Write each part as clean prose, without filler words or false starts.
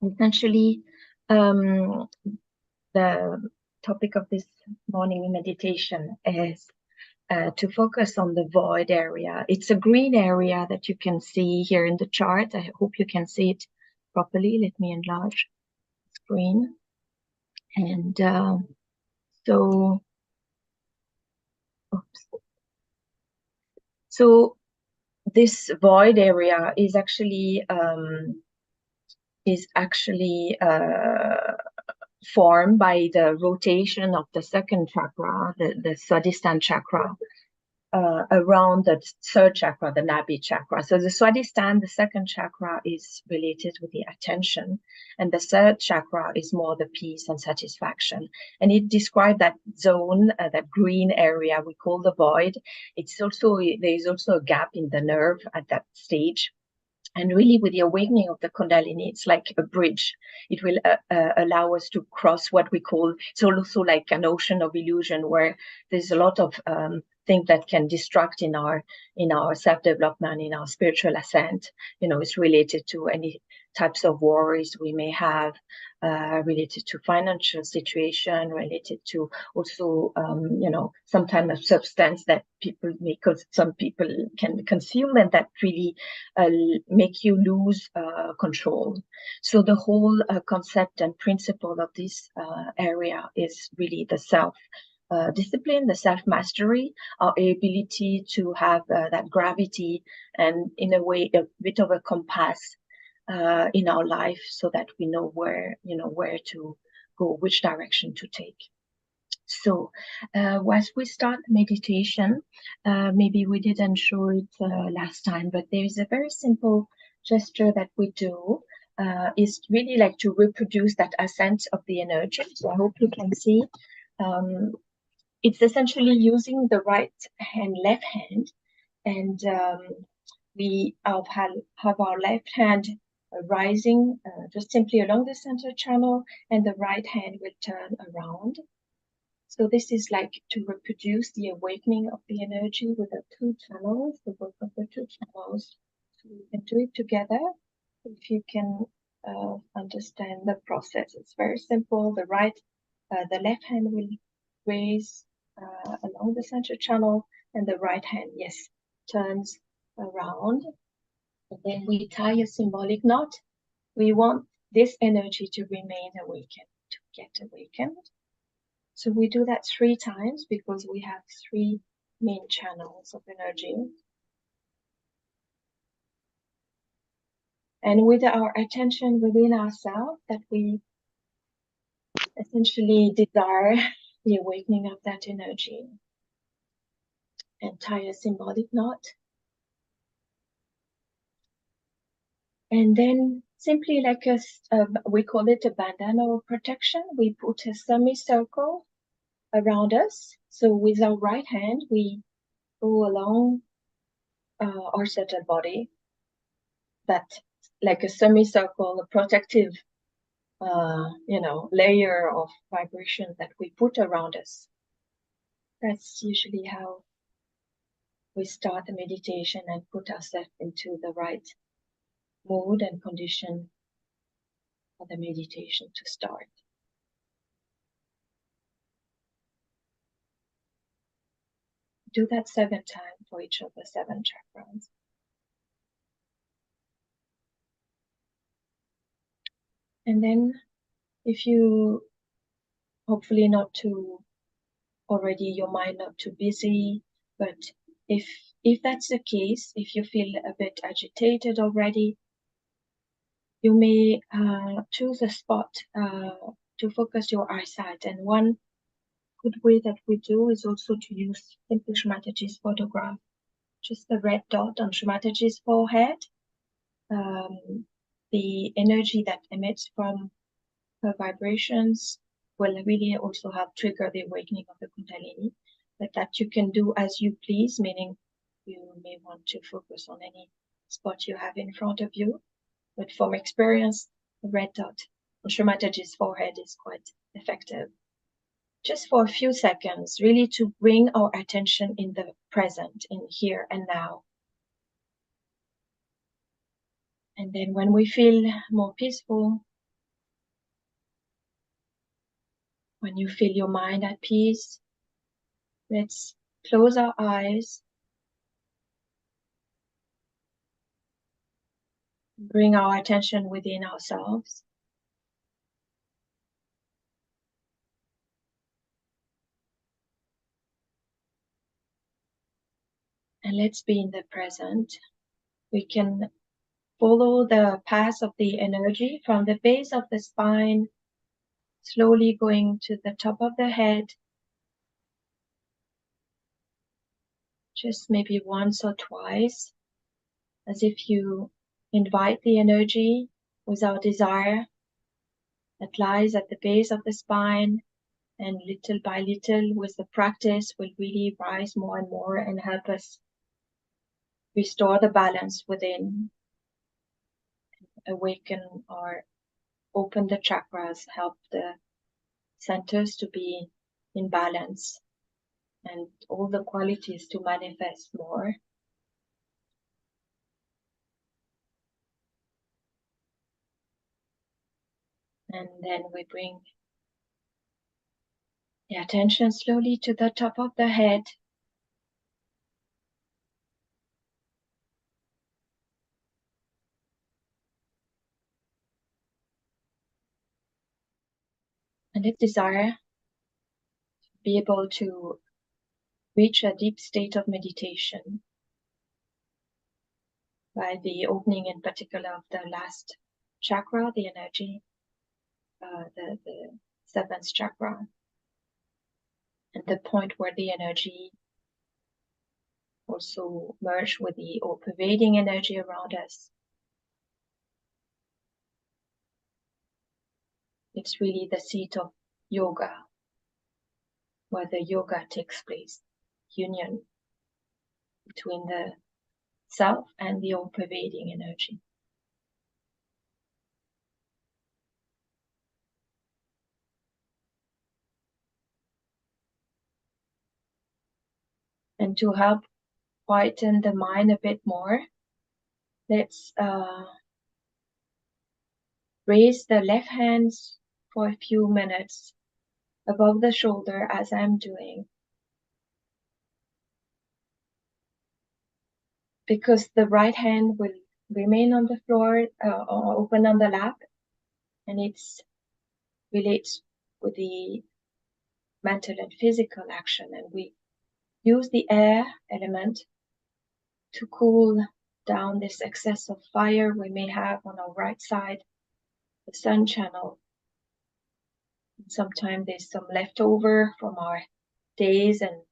Essentially, the topic of this morning meditation is to focus on the void area. It's a green area that you can see here in the chart. I hope you can see it properly. Let me enlarge the screen. And so this void area is actually formed by the rotation of the second chakra, the Swadhisthana chakra, around the third chakra, the Nabi chakra. So the Swadhisthana, the second chakra, is related with the attention, and the third chakra is more the peace and satisfaction. And it describes that zone, that green area we call the void. There is also a gap in the nerve at that stage. And really, with the awakening of the Kundalini, it's like a bridge. It will allow us to cross what we call, it's also like an ocean of illusion, where there's a lot of things that can distract in our self-development, in our spiritual ascent. It's related to any types of worries we may have, related to financial situation, related to also, some kind of substance that some people can consume, and that really make you lose control. So the whole concept and principle of this area is really the self-discipline, the self-mastery, our ability to have that gravity and, in a way, a bit of a compass in our life, so that we know where to go, which direction to take. So as we start meditation, maybe we didn't show it last time, but there is a very simple gesture that we do. Is really like to reproduce that ascent of the energy. So I hope you can see. It's essentially using the right hand, left hand, and we have our left hand rising just simply along the center channel, and the right hand will turn around. So this is like to reproduce the awakening of the energy with the two channels, the work of the two channels. So we can do it together if you can understand the process. It's very simple. The left hand will raise along the center channel, and the right hand, turns around. And then we tie a symbolic knot. We want this energy to remain awakened, to get awakened. So we do that 3 times because we have 3 main channels of energy. And with our attention within ourselves, that we essentially desire the awakening of that energy, and tie a symbolic knot. And then simply like we call it a bandana of protection. We put a semicircle around us. So with our right hand, we go along our subtle body, that like a semicircle, a protective, layer of vibration that we put around us. That's usually how we start the meditation and put ourselves into the right mood and condition for the meditation to start. Do that 7 times for each of the 7 chakras. And then, if you hopefully not too already, your mind not too busy, but if that's the case, if you feel a bit agitated already, you may choose a spot to focus your eyesight. And one good way that we do is also to use simply Shmataji's photograph, just the red dot on Shmataji's forehead. The energy that emits from her vibrations will really also help trigger the awakening of the Kundalini, but that you can do as you please, meaning you may want to focus on any spot you have in front of you. But from experience, the red dot on Shmataji's forehead is quite effective. Just for a few seconds, really to bring our attention in the present, in here and now. And then when we feel more peaceful, When you feel your mind at peace, let's close our eyes, bring our attention within ourselves. And let's be in the present. We can follow the path of the energy from the base of the spine, slowly going to the top of the head. Just maybe once or twice, as if you invite the energy without desire that lies at the base of the spine, and little by little with the practice will really rise more and more and help us restore the balance within, awaken or open the chakras, help the centers to be in balance and all the qualities to manifest more. And then we bring the attention slowly to the top of the head. And let's desire to be able to reach a deep state of meditation by the opening in particular of the last chakra, the energy, the seventh chakra, and the point where the energy also merge with the all-pervading energy around us. It's really the seat of yoga, where the yoga takes place, union between the self and the all-pervading energy. And to help quieten the mind a bit more, let's raise the left hands for a few minutes above the shoulder as I'm doing, because the right hand will remain on the floor or open on the lap, and it's relates with the mental and physical action, and we use the air element to cool down this excess of fire we may have on our right side, the sun channel. Sometimes there's some leftover from our days and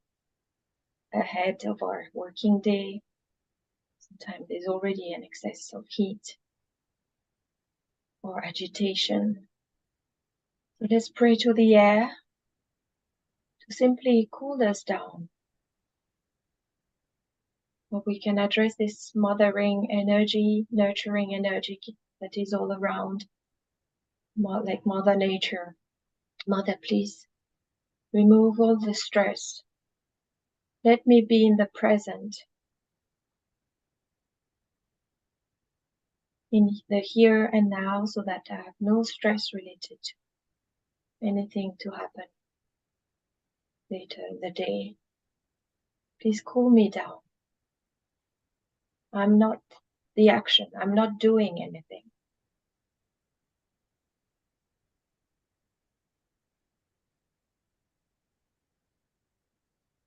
ahead of our working day. Sometimes there's already an excess of heat or agitation. So let's pray to the air to simply cool us down. Or we can address this mothering energy, nurturing energy that is all around, like Mother Nature. Mother, please remove all the stress. Let me be in the present, in the here and now, so that I have no stress related to anything to happen later in the day. Please cool me down. I'm not the action. I'm not doing anything.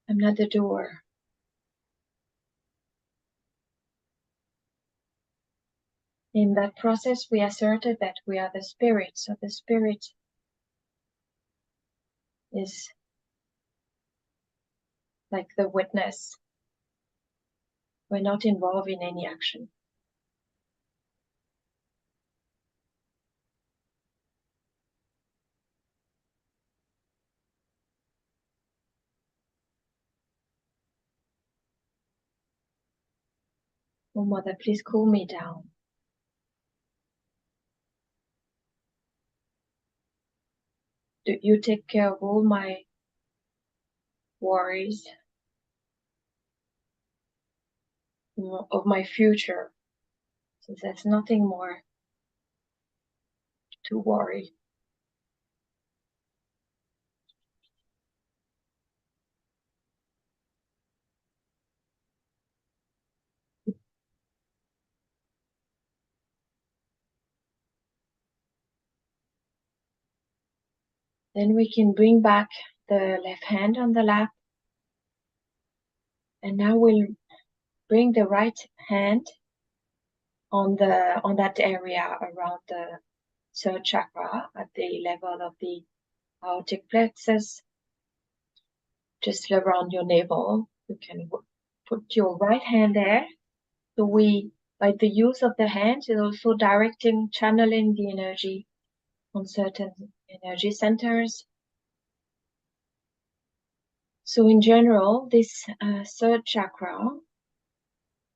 I'm not the doer. In that process, we asserted that we are the spirit. So the spirit is like the witness. We're not involved in any action. Oh, Mother, please cool me down. Do you take care of all my worries, of my future? So there's nothing more to worry. Then we can bring back the left hand on the lap. And now we'll bring the right hand on that area around the third chakra at the level of the aortic plexus, just around your navel. You can put your right hand there. So we, by the use of the hand, is also directing, channeling the energy on certain energy centers. So in general, this third chakra,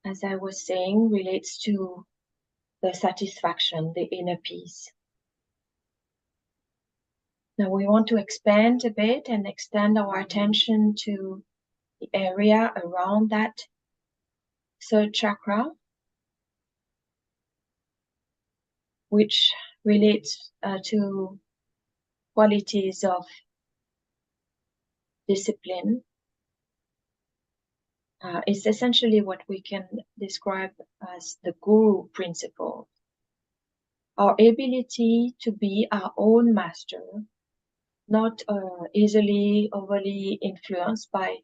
as I was saying, relates to the satisfaction, the inner peace. Now we want to expand a bit and extend our attention to the area around that third chakra, which relates to qualities of discipline. It's essentially what we can describe as the guru principle. Our ability to be our own master, not easily overly influenced by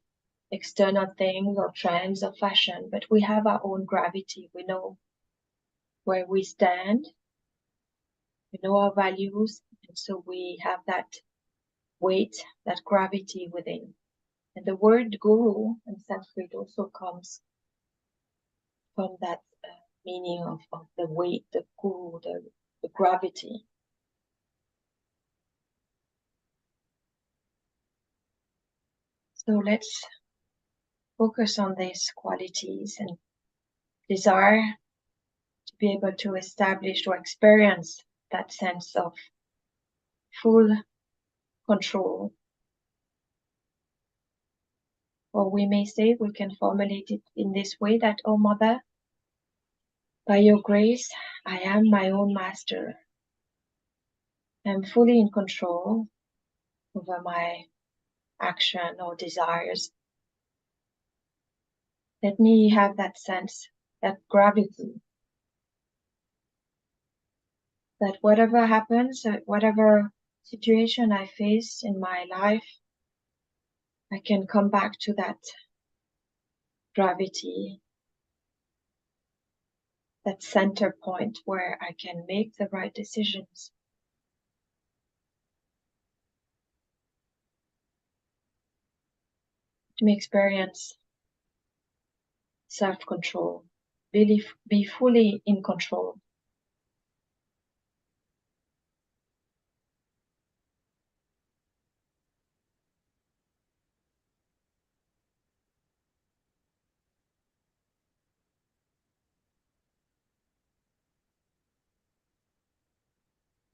external things or trends or fashion, but we have our own gravity. We know where we stand, we know our values, and so we have that weight, that gravity within. And the word guru in Sanskrit also comes from that meaning of the weight, the guru, the gravity. So let's focus on these qualities and desire to be able to establish or experience that sense of full control. Or we may say, we can formulate it in this way, that, oh Mother, by your grace, I am my own master. I'm fully in control over my action or desires. Let me have that sense, that gravity, that whatever happens, whatever situation I face in my life, I can come back to that gravity, that center point where I can make the right decisions. To experience self-control, really be fully in control.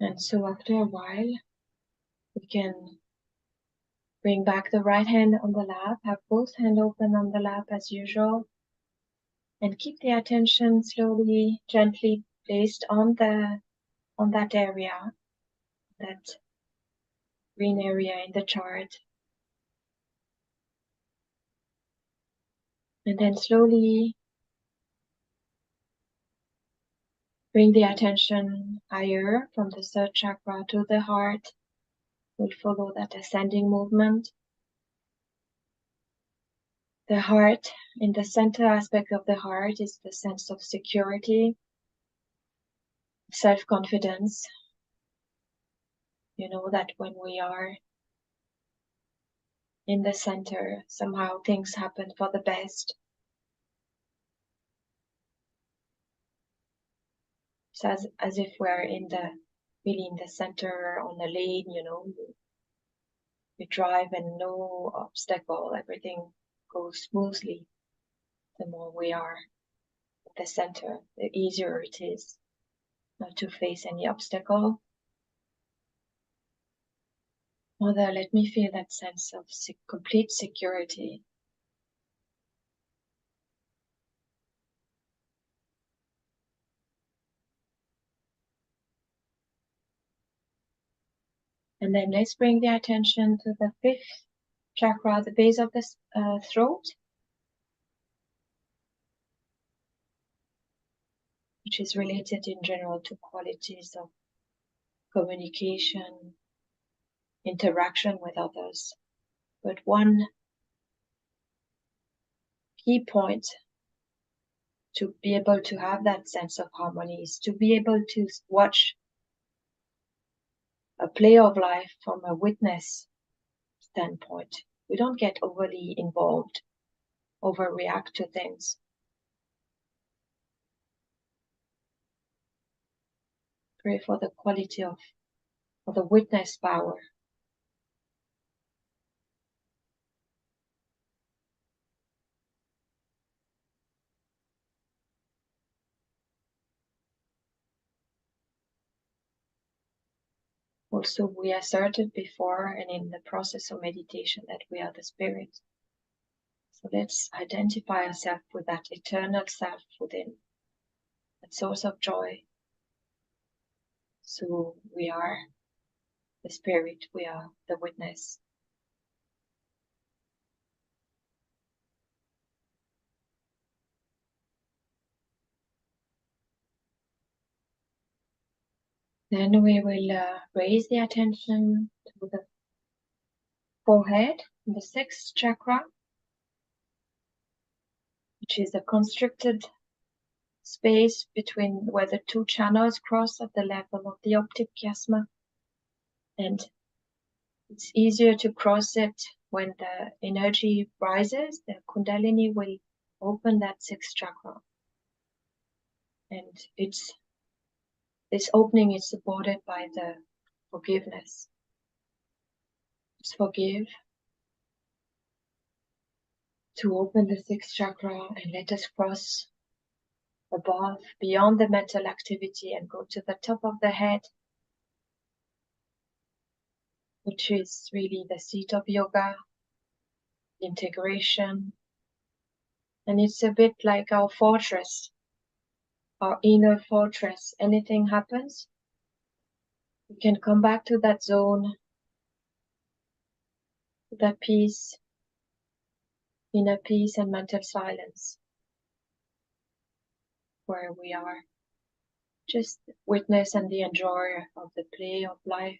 And so after a while, we can bring back the right hand on the lap, have both hands open on the lap as usual, and keep the attention slowly, gently placed on that area, that green area in the chart. And then slowly bring the attention higher from the third chakra to the heart. We'll follow that ascending movement. The heart, in the center aspect of the heart, is the sense of security, self-confidence. You know that when we are in the center, somehow things happen for the best. It's as if we're really in the center on a lane, you know. We drive and no obstacle, everything goes smoothly. The more we are at the center, the easier it is not to face any obstacle. Mother, let me feel that sense of complete security. And then let's bring the attention to the fifth chakra, the base of the throat, which is related in general to qualities of communication, interaction with others. But one key point to be able to have that sense of harmony is to be able to watch a play of life from a witness standpoint. We don't get overly involved, overreact to things. Pray for the quality of the witness power. Also, we asserted before and in the process of meditation that we are the spirit. So let's identify ourselves with that eternal self within, that source of joy. So we are the spirit, we are the witness. Then we will raise the attention to the forehead, the sixth chakra, which is a constricted space between where the two channels cross at the level of the optic chiasma. And it's easier to cross it when the energy rises. The Kundalini will open that sixth chakra. And this opening is supported by the forgiveness. Just forgive to open the sixth chakra and let us cross above, beyond the mental activity and go to the top of the head, which is really the seat of yoga, integration. And it's a bit like our fortress, our inner fortress. Anything happens, we can come back to that zone, to that peace, inner peace and mental silence, where we are just witness and the enjoyer of the play of life.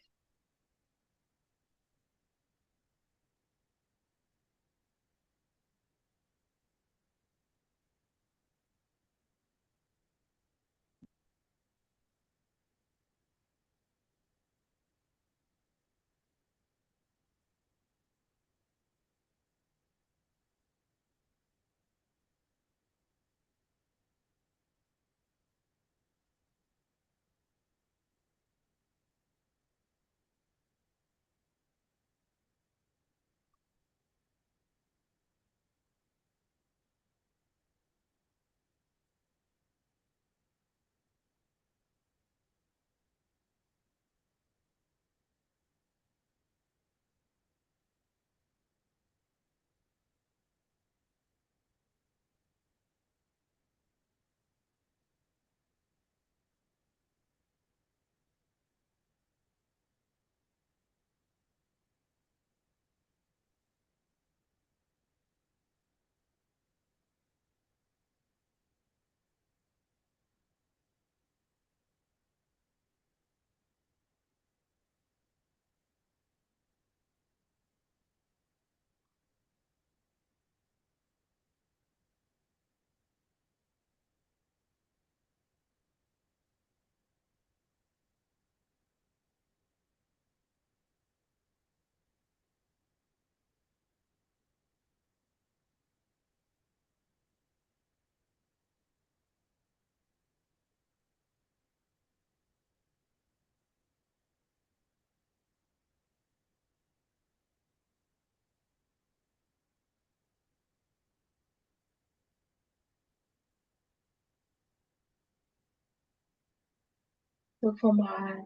So from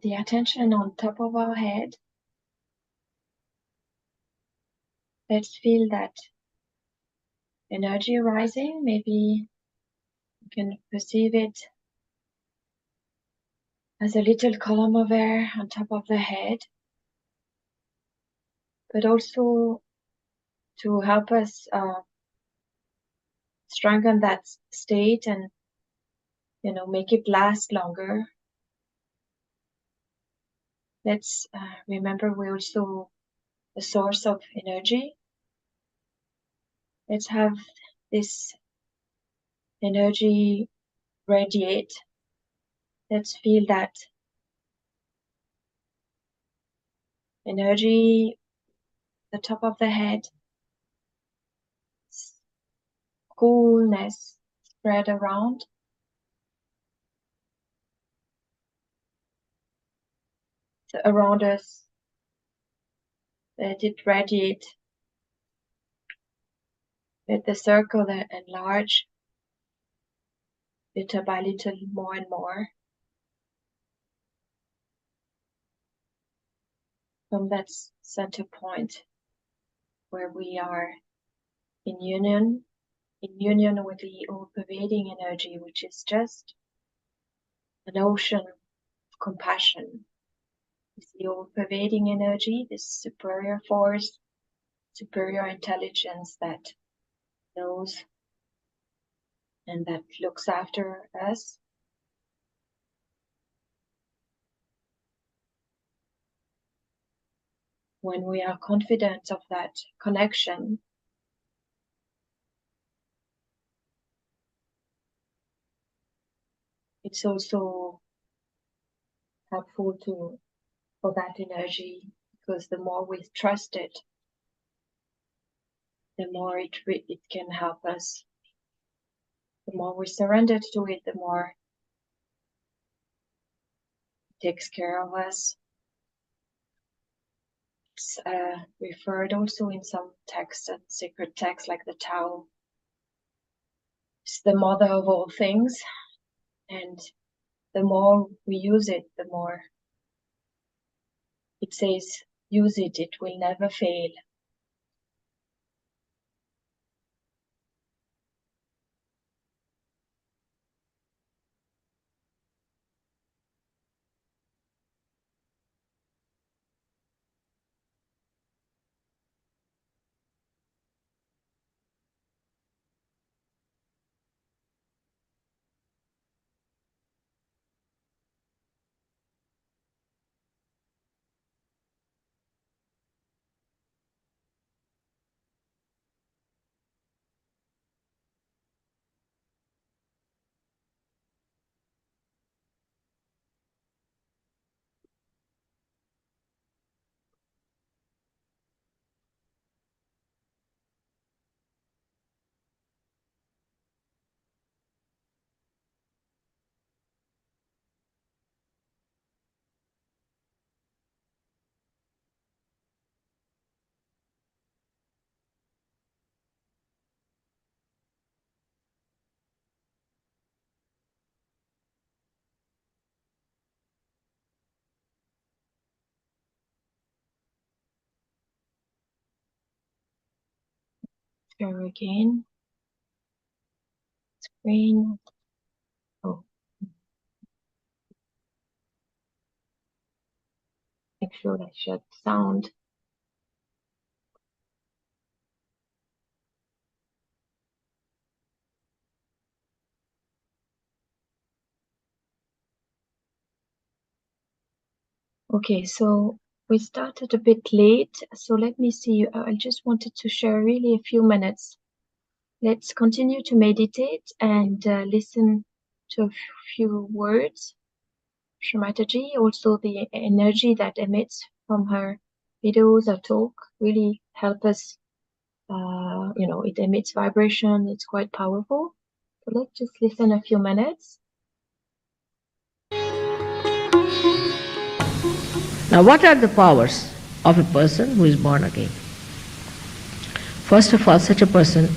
the attention on top of our head, let's feel that energy rising. Maybe you can perceive it as a little column of air on top of the head, but also to help us strengthen that state and make it last longer. let's remember we're also a source of energy. Let's have this energy radiate. Let's feel that energy, the top of the head, coolness spread around. Around us, let it radiate. Let the circle enlarge little by little, more and more. From that center point where we are in union with the all-pervading energy, which is just an ocean of compassion. It's the all-pervading energy, this superior force, superior intelligence that knows and that looks after us. When we are confident of that connection, it's also helpful for that energy, because the more we trust it, the more it can help us. The more we surrender to it, the more it takes care of us. It's referred also in some texts and sacred texts like the Tao. It's the mother of all things, and the more we use it, the more it says, use it, it will never fail. Share again. Screen. Oh. Make sure I shut sound. Okay, so we started a bit late, so let me see. I just wanted to share really a few minutes. Let's continue to meditate and listen to a few words. Mataji, also the energy that emits from her videos or talk really help us. It emits vibration. It's quite powerful. So let's just listen a few minutes. Now, what are the powers of a person who is born again? First of all, such a person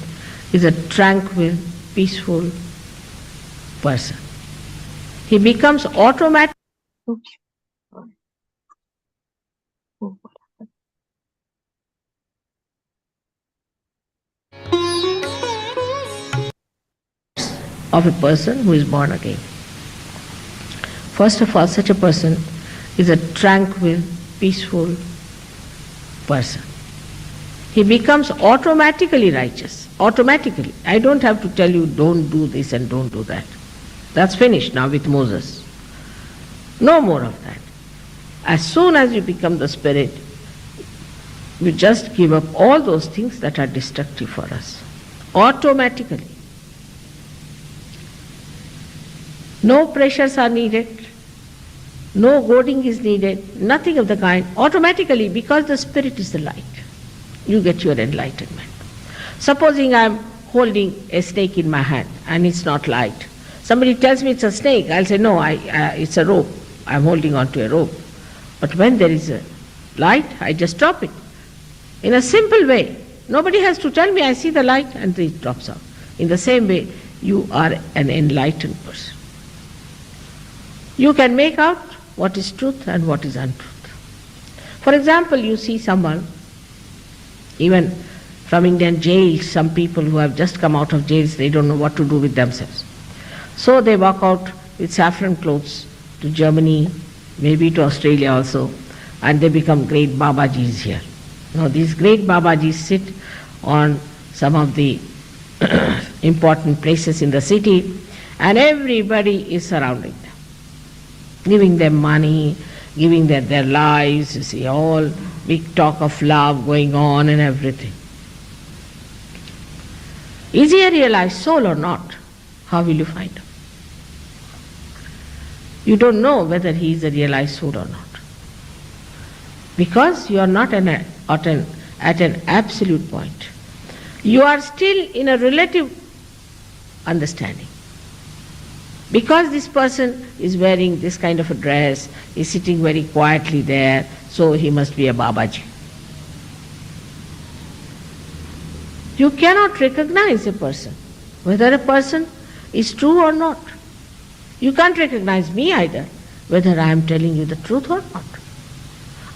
is a tranquil, peaceful person. He becomes automatic. Oops. Oh, what happened? Of a person who is born again. First of all, such a person is a tranquil, peaceful person. He becomes automatically righteous. Automatically. I don't have to tell you, don't do this and don't do that. That's finished now with Moses. No more of that. As soon as you become the spirit, you just give up all those things that are destructive for us, automatically. No pressures are needed, no goading is needed, nothing of the kind. Automatically, because the spirit is the light, you get your enlightenment. Supposing I am holding a snake in my hand and it's not light. Somebody tells me it's a snake, I'll say, no, it's a rope. I'm holding on to a rope. But when there is a light, I just drop it. In a simple way. Nobody has to tell me, I see the light and it drops out. In the same way, you are an enlightened person. You can make out what is truth and what is untruth. For example, you see someone, even from Indian jails, some people who have just come out of jails, they don't know what to do with themselves. So they walk out with saffron clothes to Germany, maybe to Australia also, and they become great Babajis here. Now these great Babajis sit on some of the important places in the city, and everybody is surrounding them, giving them money, giving them their lives, you see, all big talk of love going on and everything. Is he a realized soul or not? How will you find out? You don't know whether he is a realized soul or not. Because you are not at an absolute point. You are still in a relative understanding. Because this person is wearing this kind of a dress, is sitting very quietly there, so he must be a Babaji. You cannot recognize a person, whether a person is true or not. You can't recognize me either, whether I am telling you the truth or not.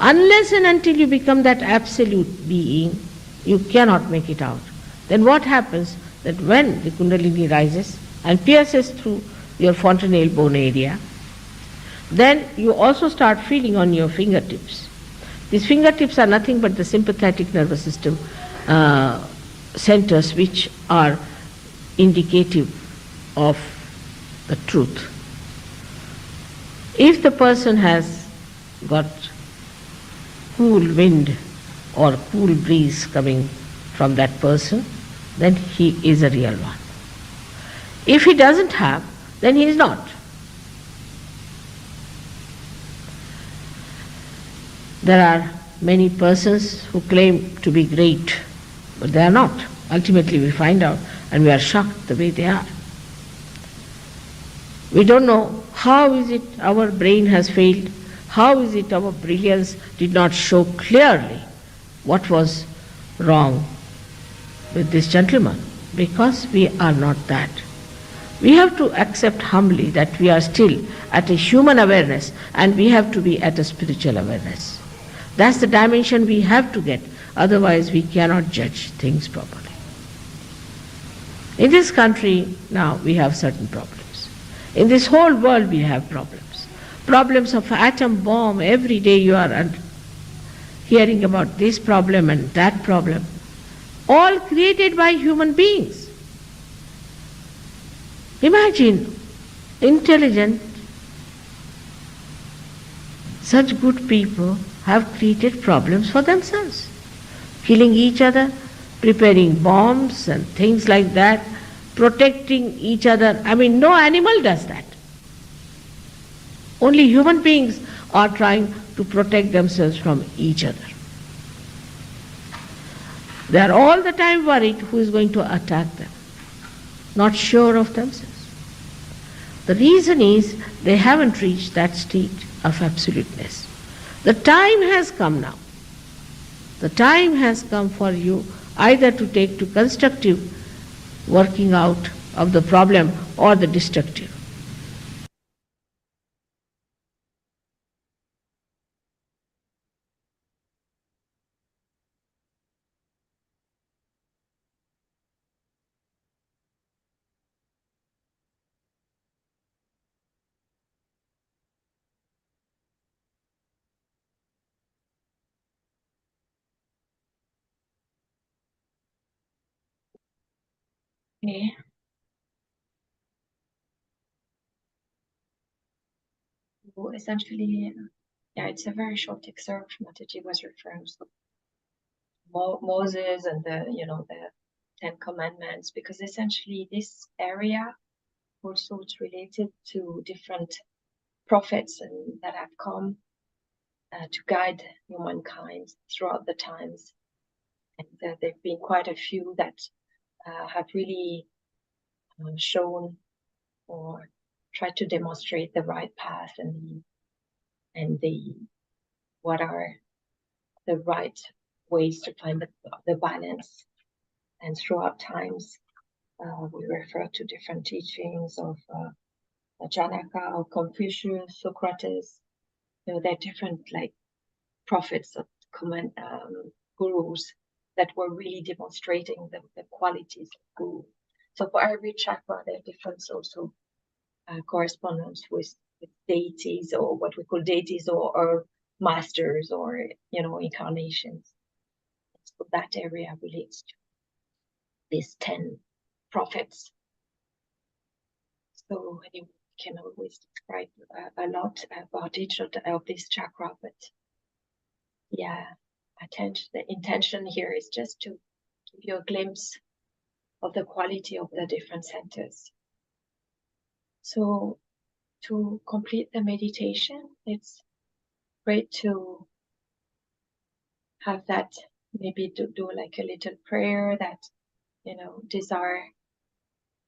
Unless and until you become that absolute being, you cannot make it out. Then what happens? That when the Kundalini rises and pierces through your fontanelle bone area, then you also start feeling on your fingertips. These fingertips are nothing but the sympathetic nervous system centers which are indicative of the truth. If the person has got cool wind or cool breeze coming from that person, then he is a real one. If he doesn't have, then he is not. There are many persons who claim to be great, but they are not. Ultimately we find out and we are shocked the way they are. We don't know how is it our brain has failed, how is it our brilliance did not show clearly what was wrong with this gentleman, because we are not that. We have to accept humbly that we are still at a human awareness and we have to be at a spiritual awareness. That's the dimension we have to get, otherwise we cannot judge things properly. In this country now we have certain problems. In this whole world we have problems. Problems of atom bomb, every day you are hearing about this problem and that problem, all created by human beings. Imagine, intelligent, such good people have created problems for themselves, killing each other, preparing bombs and things like that, protecting each other. I mean, no animal does that. Only human beings are trying to protect themselves from each other. They are all the time worried who is going to attack them, not sure of themselves. The reason is they haven't reached that state of absoluteness. The time has come now. The time has come for you either to take to constructive working out of the problem or the destructive. Okay. So essentially, it's a very short excerpt. Mataji was referring to Moses and the 10 Commandments, because essentially this area also is related to different prophets and that have come to guide humankind throughout the times. And there have been quite a few that have really shown or tried to demonstrate the right path and what are the right ways to find the balance. And throughout times, we refer to different teachings of Janaka, or Confucius, Socrates. They're different prophets or gurus that were really demonstrating the qualities of guru. So for every chakra, there are different also correspondence with deities, or what we call deities, or masters, or incarnations. So that area relates to these 10 prophets. So you can always describe a lot about each of these chakra, but yeah, the intention here is just to give you a glimpse of the quality of the different centers. So to complete the meditation, it's great to have that, maybe to do like a little prayer that, desire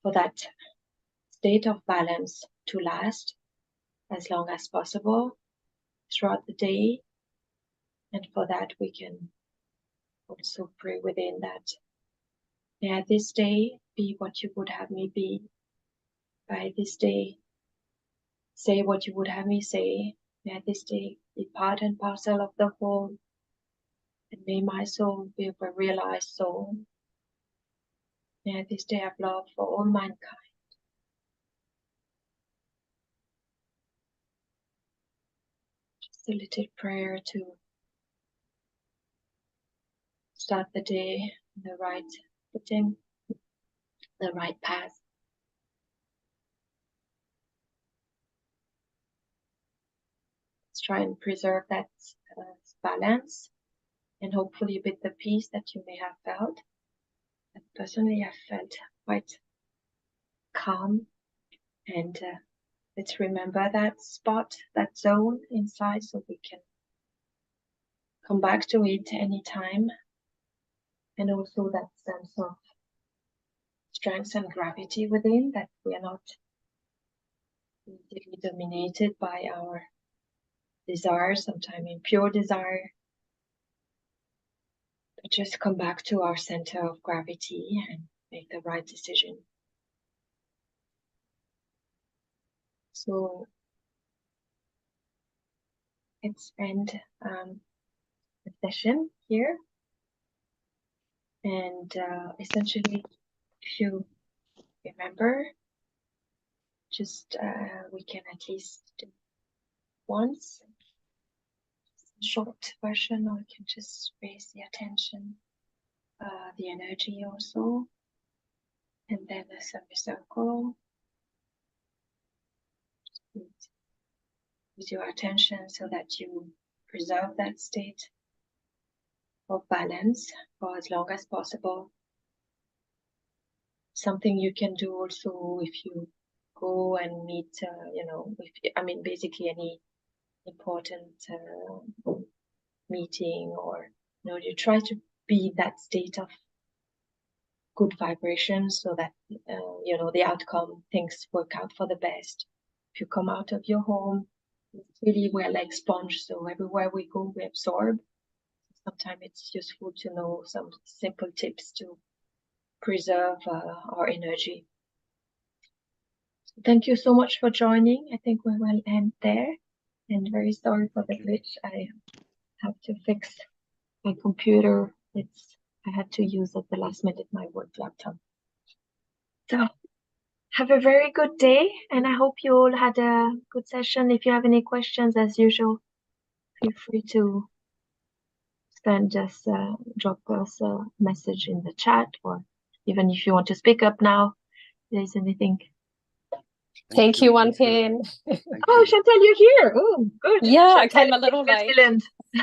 for that state of balance to last as long as possible throughout the day. And for that, we can also pray within that, this day be what you would have me be. By this day, say what you would have me say. May this day be part and parcel of the whole. And may my soul be a realized soul. May this day have love for all mankind. Just a little prayer to start the day on the right footing, the right path. Let's try and preserve that balance, and hopefully with the peace that you may have felt. And personally, I felt quite calm, and let's remember that spot, that zone inside, so we can come back to it anytime. And also that sense of strength and gravity within, that we are not easily dominated by our desires, sometimes impure desire, but just come back to our center of gravity and make the right decision. So let's end the session here. And essentially, if you remember, just we can at least do once, short version, or we can just raise the attention, the energy also, and then a semicircle with your attention, so that you preserve that state of balance for as long as possible. Something you can do also if you go and meet, basically any important meeting, or you try to be in that state of good vibrations, so that the outcome, things work out for the best. If you come out of your home, really we're like sponge, so everywhere we go we absorb. Sometimes it's useful to know some simple tips to preserve our energy. Thank you so much for joining. I think we will end there, and very sorry for the glitch. I have to fix my computer. I had to use at the last minute my work laptop. So have a very good day, and I hope you all had a good session. If you have any questions, as usual, feel free to just drop us a message in the chat, or even if you want to speak up now, if there's anything. Thank you, One Pain. Oh, Chantal, you're here. Oh, good. Yeah, I Chantal came a little is in late. New Zealand.